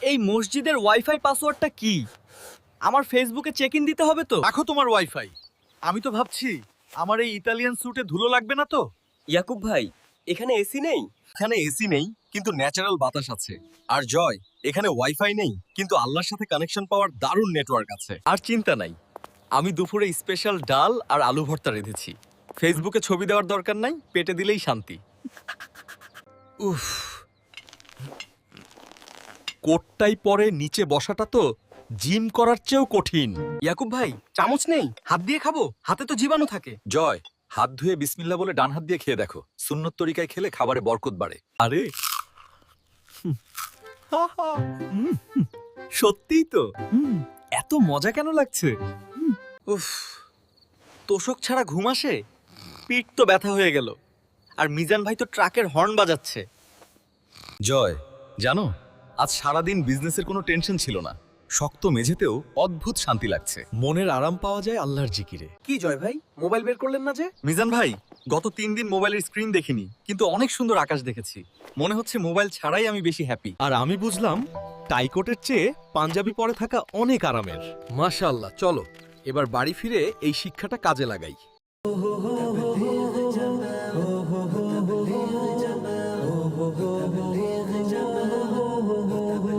এই মসজিদের ওয়াইফাই পাসওয়ার্ডটা কি? আমার ফেসবুকে চেক ইন দিতে হবে তো। রাখো তোমার ওয়াইফাই। আমি তো ভাবছি আমার এই ইতালিয়ান স্যুটে ধুলো লাগবে না তো। ইয়াকুব ভাই, এখানে এসি নেই? এখানে এসি নেই, কিন্তু ন্যাচারাল বাতাস আছে। আর জয়, এখানে ওয়াইফাই নেই, কিন্তু আল্লাহর সাথে কানেকশন পাওয়ার দারুণ নেটওয়ার্ক আছে। আর চিন্তা নাই, আমি দুপুরে স্পেশাল ডাল আর আলু ভর্তা রেঁধেছি। ফেসবুকে ছবি দেওয়ার দরকার নাই, পেটে দিলেই শান্তি। উফ, কোটটাই পরে নিচে বসাটা তো জিম করার চেয়েও কঠিন। ইয়াকুব ভাই, চামচ নেই, হাত দিয়ে খাবো, হাতে তো জীবাণু থাকে। জয়, হাত ধুয়ে বিসমিল্লাহ বলে ডান হাত দিয়ে খেয়ে দেখো। সুন্নত তরিকায় খেলে খাবারে বরকত বাড়ে। আরে সত্যিই তো, এত মজা কেন লাগছে? উফ, তোষক ছাড়া ঘুম আসে? পিঠ তো ব্যথা হয়ে গেল। আর মিজান ভাই তো ট্রাকের হর্ন বাজাচ্ছে। জয়, জানো আজ সারাদিন বিজনেসের কোনো টেনশন ছিল না। শক্ত মেঝেতেও অদ্ভুত শান্তি লাগছে। মনের আরাম পাওয়া যায় আল্লাহর জিকিরে। কি জয় ভাই, মোবাইল বের করলেন না যে? মিজান ভাই, গত 3 দিন মোবাইলের স্ক্রিন দেখিনি, কিন্তু অনেক সুন্দর আকাশ দেখেছি। মনে হচ্ছে মোবাইল ছাড়াই আমি বেশি হ্যাপি। আর আমি বুঝলাম টাইকোটের চেয়ে পাঞ্জাবি পরে থাকা অনেক আরামের। মাশাআল্লাহ, চলো এবার বাড়ি ফিরে এই শিক্ষাটা কাজে লাগাই।